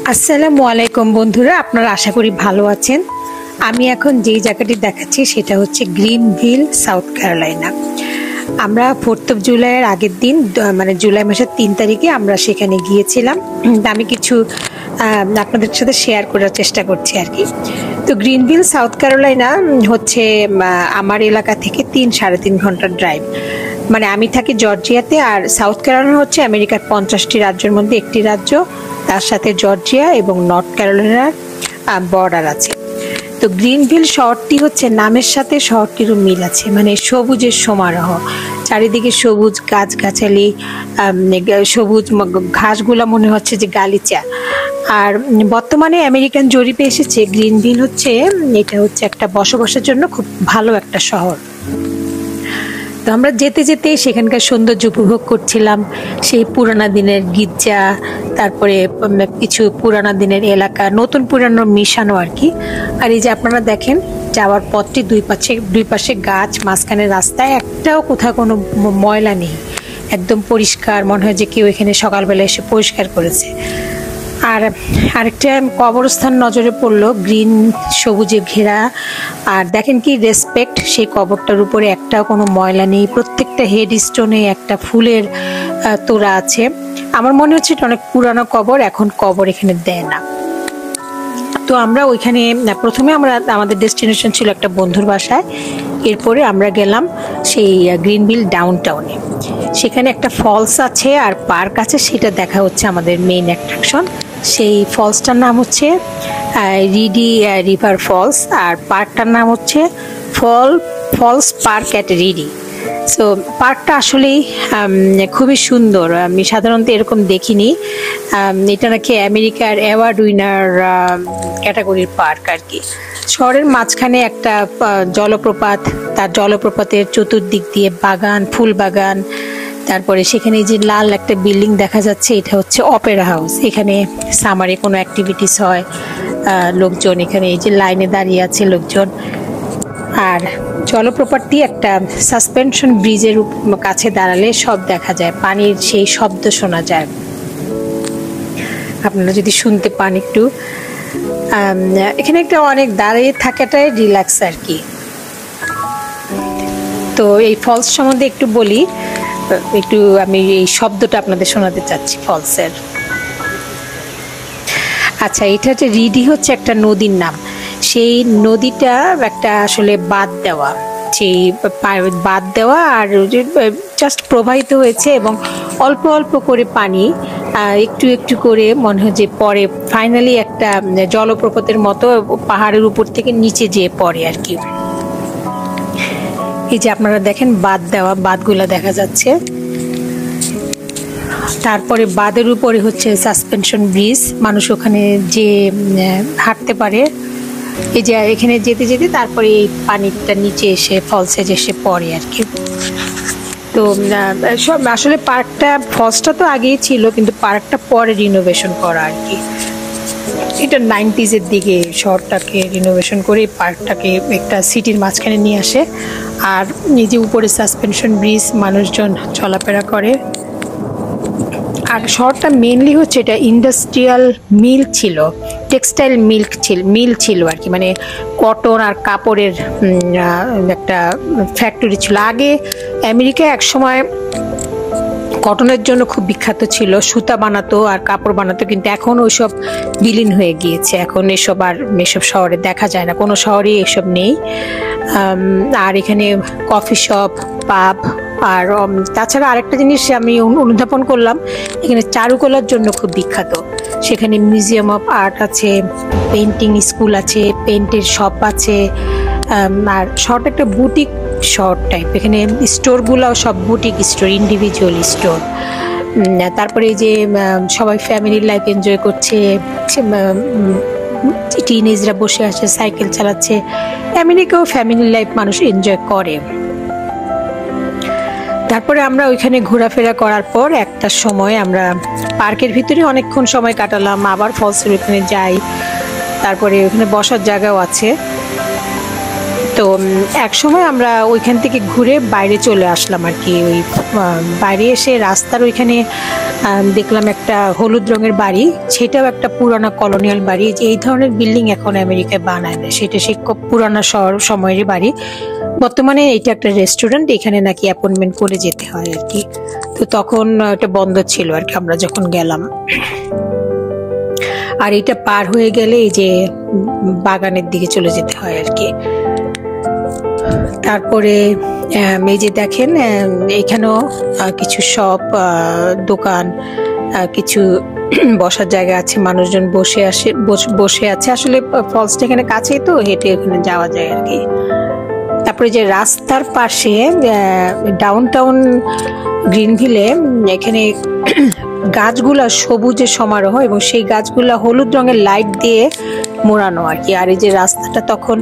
আসসালামু আলাইকুম বন্ধুরা, আপনারা আশা করি ভালো আছেন। আমি এখন যেই জায়গাটি দেখাচ্ছি সেটা হচ্ছে গ্রিনভিল, সাউথ ক্যারোলাইনা। আমরা 4th of জুলাইয়ের আগের দিন, মানে জুলাই মাসের 3 তারিখে আমরা সেখানে গিয়েছিলাম। আমি কিছু আপনাদের সাথে শেয়ার করার চেষ্টা করছি আর কি। তো গ্রিনভিল, সাউথ ক্যারোলাইনা হচ্ছে আমার এলাকা থেকে 3-3.5 ঘন্টার ড্রাইভ। মানে আমি থাকি জর্জিয়াতে, আর সাউথ ক্যারোলাইনা হচ্ছে আমেরিকার 50টি রাজ্যের মধ্যে একটি রাজ্য। তার সাথে জর্জিয়া এবং নর্থ ক্যারোলাইনার বর্ডার আছে। তো গ্রিনভিল শহরটি হচ্ছে নামের সাথে শহরটিরও মিল আছে, মানে সবুজের সমারোহ, চারিদিকে সবুজ গাছগাছালি, সবুজ ঘাসগুলা মনে হচ্ছে যে গালিচা। আর বর্তমানে আমেরিকান জরিপে এসেছে গ্রিনভিল এটা হচ্ছে একটা বসবাসের জন্য খুব ভালো একটা শহর। তো আমরা যেতে যেতে সেখানকার সৌন্দর্য উপভোগ করছিলাম, সেই পুরানা দিনের গির্জা, তারপরে কিছু পুরানা দিনের এলাকা, নতুন পুরানো মিশানো আর কি। আর এই যে আপনারা দেখেন যাওয়ার পথটি দুই পাশে গাছ, মাঝখানে রাস্তায় একটাও কোথাও কোনো ময়লা নেই, একদম পরিষ্কার, মনে হয় যে কেউ এখানে সকালবেলা এসে পরিষ্কার করেছে। আর আরেকটা কবরস্থান নজরে পড়লো, গ্রিন সবুজে ঘেরা। আর দেখেন কি রেসপেক্ট, সেই কবরটার উপরে একটাও কোনো ময়লা নেই, প্রত্যেকটা হেড স্টোনে একটা ফুলের তোড়া আছে। আমার মনে হচ্ছে এটা অনেক পুরানো কবর, এখন কবর এখানে দেয় না। তো আমরা ওইখানে প্রথমে আমাদের ডেস্টিনেশন ছিল একটা বন্ধুর বাসায়, এরপরে আমরা গেলাম সেই গ্রিনভিল ডাউনটাউনে। সেখানে একটা ফলস আছে আর পার্ক আছে, সেটা দেখা হচ্ছে আমাদের মেইন অ্যাট্রাকশন। সেই ফলসটার নাম হচ্ছে রিডি রিভার ফলস, আর পার্কটার নাম হচ্ছে ফলস পার্ক অ্যাট রিডি। সো পার্কটা আসলেই খুবই সুন্দর, আমি সাধারণত এরকম দেখিনি। এটা নাকি আমেরিকার অ্যাওয়ার্ড উইনার ক্যাটাগরির পার্ক আর কি। শহরের মাঝখানে একটা জলপ্রপাত, তার জলপ্রপাতের চতুর্দিক দিয়ে বাগান, ফুল বাগান। তারপরে সেখানে যে লাল একটা বিল্ডিং দেখা যাচ্ছে, এটা হচ্ছে অপেরা হাউস। এখানে সামারে কোনো অ্যাক্টিভিটিস হয়, লোকজন এখানে এই যে লাইনে দাঁড়িয়ে আছে লোকজন। আর জলপ্রপাতটি একটা সাসপেনশন ব্রিজের কাছে দাঁড়ালে সব দেখা যায়, পানির সেই শব্দ শোনা যায়। আপনারা যদি শুনতে পান একটু, এখানে একটা অনেক দাঁড়িয়ে থাকাটাই রিল্যাক্স আর কি। তো এই ফলস সম্বন্ধে একটু বলি, একটু আমি এই শব্দটা আপনাদের শোনাতে চাচ্ছি ফলসের। আচ্ছা, এটা হচ্ছে রিডি, হচ্ছে একটা নদীর নাম। সেই নদীটা একটা আসলে বাঁধ দেওয়া আর জাস্ট প্রবাহিত হয়েছে, এবং অল্প অল্প করে পানি একটু একটু করে মনে হয় যে পরে ফাইনালি একটা জলপ্রপাতের মতো পাহাড়ের উপর থেকে নিচে যেয়ে পড়ে আর কি। এই যে আপনারা দেখেন বাঁধগুলা দেখা যাচ্ছে। তারপরে বাঁধের উপরে হচ্ছে সাসপেনশন ব্রিজ, মানুষ ওখানে যে হাঁটতে পারে। এই যে এখানে যেতে যেতে তারপরে এই পানিটা নিচে এসে ফলসে এসে পড়ে আর কি। তো সব আসলে ফলসটা তো আগেই ছিল, কিন্তু পার্কটা পরে রিনোভেশন করা আর কি। এটা 90s এর দিকে শহরটাকে রিনোভেশন করে পার্কটাকে একটা সিটির মাঝখানে নিয়ে আসে। আর এই যে উপরে সাসপেনশন ব্রিজ, মানুষজন চলাফেরা করে। আর শহরটা মেনলি হচ্ছে এটা ইন্ডাস্ট্রিয়াল মিল ছিল, টেক্সটাইল মিল ছিল আর কি, মানে কটন আর কাপড়ের একটা ফ্যাক্টরি ছিল। আগে আমেরিকা এক সময় কটনের জন্য খুব বিখ্যাত ছিল, সুতা বানাতো আর কাপড় বানাতো, কিন্তু এখন ওইসব বিলীন হয়ে গিয়েছে। এখন এসব শহরে দেখা যায় না, কোনো শহরে এসব নেই। আর এখানে কফি শপ, পাব, আর তাছাড়া আরেকটা জিনিস আমি অনুধাবন করলাম, এখানে চারুকলার জন্য খুব বিখ্যাত। সেখানে মিউজিয়াম অফ আর্ট আছে, পেন্টিং স্কুল আছে, পেন্টের শপ আছে। আর শহরটা একটা বুটিক শহর টাইপ, এখানে স্টোরগুলোও সব বুটিক স্টোর, ইন্ডিভিজুয়াল স্টোর। তারপরে এই যে সবাই ফ্যামিলি লাইফ এনজয় করছে, টিনেজরা বসে আছে, সাইকেল চালাচ্ছে। আমেরিকাও ফ্যামিলি লাইফ মানুষ এনজয় করে। তারপরে আমরা ওইখানে ঘোরাফেরা করার পর একটা সময় আমরা পার্কের ভিতরে অনেকক্ষণ সময় কাটালাম, আবার ফলসের ওখানে যাই। তারপরে ওখানে বসার জায়গাও আছে। তো এক সময় আমরা ওইখান থেকে ঘুরে বাইরে চলে আসলাম আর কি। ওই বাইরে এসে রাস্তার ওইখানে দেখলাম একটা হলুদ রঙের বাড়ি, সেটাও একটা পুরানা কলোনিয়াল বাড়ি। এই ধরনের বিল্ডিং এখন আমেরিকায় বানায় না, সেটা সেই খুব পুরানা সময়ের বাড়ি। বর্তমানে এটা একটা রেস্টুরেন্ট, এখানে নাকি অ্যাপয়েন্টমেন্ট করে যেতে হয় আর কি। তো তখন ওটা বন্ধ ছিল আর কি আমরা যখন গেলাম। আর এটা পার হয়ে গেলে এই যে বাগানের দিকে চলে যেতে হয় আর কি। তারপরে এই যে দেখেন এখানেও কিছু শপ, দোকান, কিছু বসার জায়গা আছে, মানুষজন বসে আছে। আসলে ফলসটা এখানে কাছেই, তো হেঁটে ওখানে যাওয়া যায় আর কি। তারপরে যে রাস্তার পাশে ডাউনটাউন গ্রিনভিলে এখানে গাছগুলা সবুজের সমারোহ, এবং সেই গাছগুলা হলুদ রঙের লাইট দিয়ে মোড়ানো আর কি। আর এই যে রাস্তাটা তখন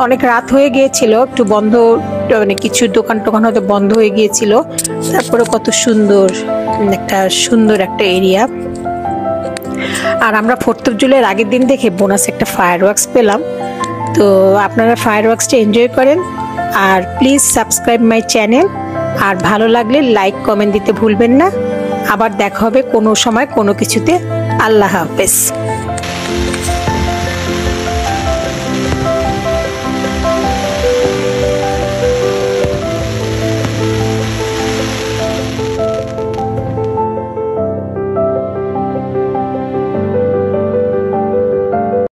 অনেক রাত হয়ে গিয়েছিল, একটু বন্ধ, মানে কিছু দোকান টোকান হয়তো বন্ধ হয়ে গিয়েছিল। তারপরে কত সুন্দর একটা এরিয়া। আর আমরা 4th of July আগের দিন দেখে বোনাস একটা ফায়ার ওয়ার্কস পেলাম। তো আপনারা ফায়ার ওয়ার্কসটা এনজয় করেন, আর প্লিজ সাবস্ক্রাইব মাই চ্যানেল। আর ভালো লাগলে লাইক কমেন্ট দিতে ভুলবেন না। আবার দেখা হবে কোনো সময় কোনো কিছুতে। আল্লাহ হাফেজ।